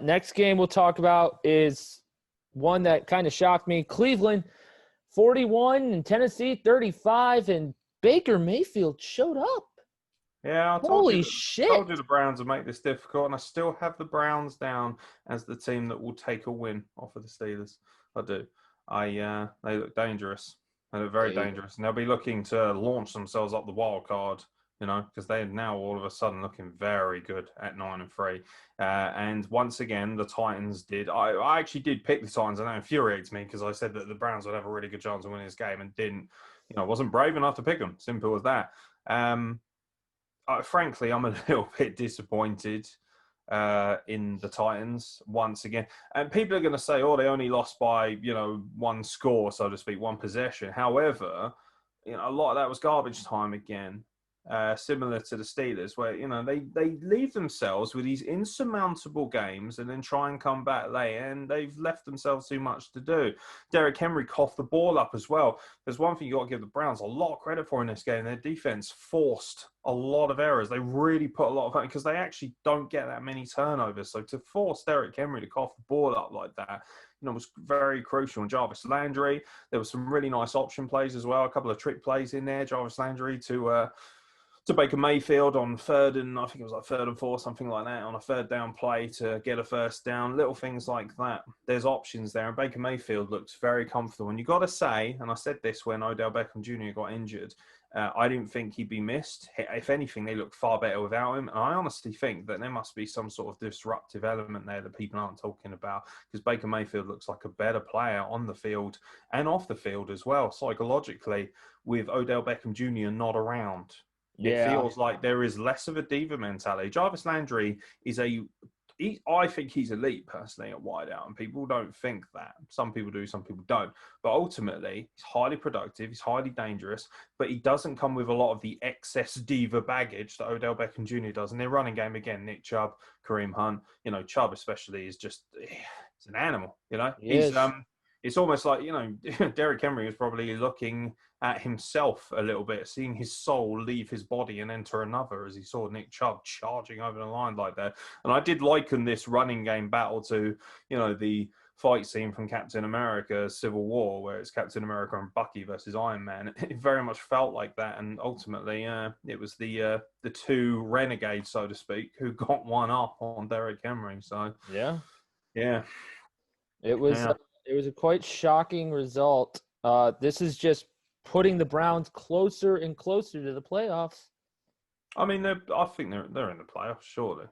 Next game we'll talk about is one that kind of shocked me. Cleveland, 41, and Tennessee, 35, and Baker Mayfield showed up. Yeah, Holy shit. I told you the Browns would make this difficult, and I still have the Browns down as the team that will take a win off of the Steelers. I do. They look dangerous. They look very dangerous, and they'll be looking to launch themselves up the wild card, because they're now all of a sudden looking very good at 9-3. And once again, the Titans did. I actually did pick the Titans, and that infuriates me because I said that the Browns would have a really good chance of winning this game and didn't. Wasn't brave enough to pick them. Simple as that. Frankly, I'm a little bit disappointed in the Titans once again. And people are going to say, oh, they only lost by, one score, so to speak, one possession. However, a lot of that was garbage time again, similar to the Steelers, where, they leave themselves with these insurmountable games and then try and come back late, and they've left themselves too much to do. Derrick Henry coughed the ball up as well. There's one thing you got to give the Browns a lot of credit for in this game. Their defense forced a lot of errors. They really put a lot of, because they actually don't get that many turnovers. So to force Derrick Henry to cough the ball up like that, was very crucial. And Jarvis Landry, there was some really nice option plays as well. A couple of trick plays in there. Jarvis Landry to Baker Mayfield on third and 4, something like that, on a third down play to get a first down, little things like that. There's options there, and Baker Mayfield looks very comfortable. And you got to say, and I said this when Odell Beckham Jr. got injured, I didn't think he'd be missed. If anything, they look far better without him. And I honestly think that there must be some sort of disruptive element there that people aren't talking about, because Baker Mayfield looks like a better player on the field and off the field as well, psychologically, with Odell Beckham Jr. not around. It feels like there is less of a diva mentality. Jarvis Landry is I think he's elite personally at wideout, and people don't think that. Some people do, some people don't. But ultimately, he's highly productive, he's highly dangerous, but he doesn't come with a lot of the excess diva baggage that Odell Beckham Jr. does. In their running game, again, Nick Chubb, Kareem Hunt, Chubb especially is just, it's an animal, It's almost like, Derrick Henry is probably looking at himself a little bit, seeing his soul leave his body and enter another as he saw Nick Chubb charging over the line like that. And I did liken this running game battle to, the fight scene from Captain America Civil War, where it's Captain America and Bucky versus Iron Man. It very much felt like that. And ultimately, it was the two renegades, so to speak, who got one up on Derrick Henry. So, yeah. It was a quite shocking result. This is just putting the Browns closer and closer to the playoffs. I mean, I think they're in the playoffs, surely.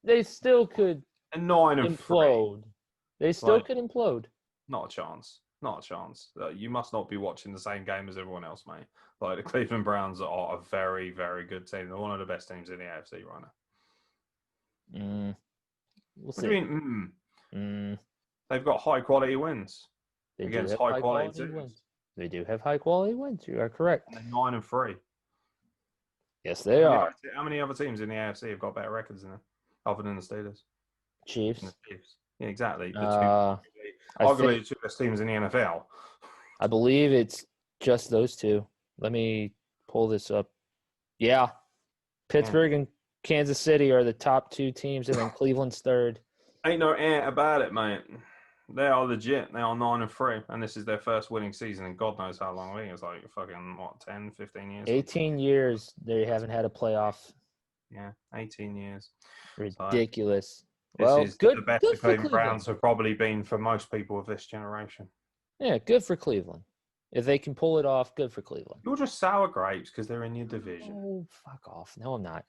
They still could implode. They still could implode. Not a chance. Not a chance. You must not be watching the same game as everyone else, mate. Like, the Cleveland Browns are a very, very good team. They're one of the best teams in the AFC right now. We'll see. What do you mean? They've got high-quality wins against high-quality teams. They do have high-quality wins. You are correct. They're 9-3. Yes, they are. How many other teams in the AFC have got better records than them, other than the Steelers? Chiefs. Yeah, exactly. Arguably the two best teams in the NFL. I believe it's just those two. Let me pull this up. Yeah. Pittsburgh and Kansas City are the top two teams, and then Cleveland's third. Ain't no ant about it, mate. They are legit. They are 9-3, and this is their first winning season in God knows how long. I think it was like fucking, 10, 15 years? 18 years they haven't had a playoff. Yeah, 18 years. Ridiculous. This is the best the Cleveland Browns have probably been for most people of this generation. Yeah, good for Cleveland. If they can pull it off, good for Cleveland. You're just sour grapes because they're in your division. Oh, fuck off. No, I'm not.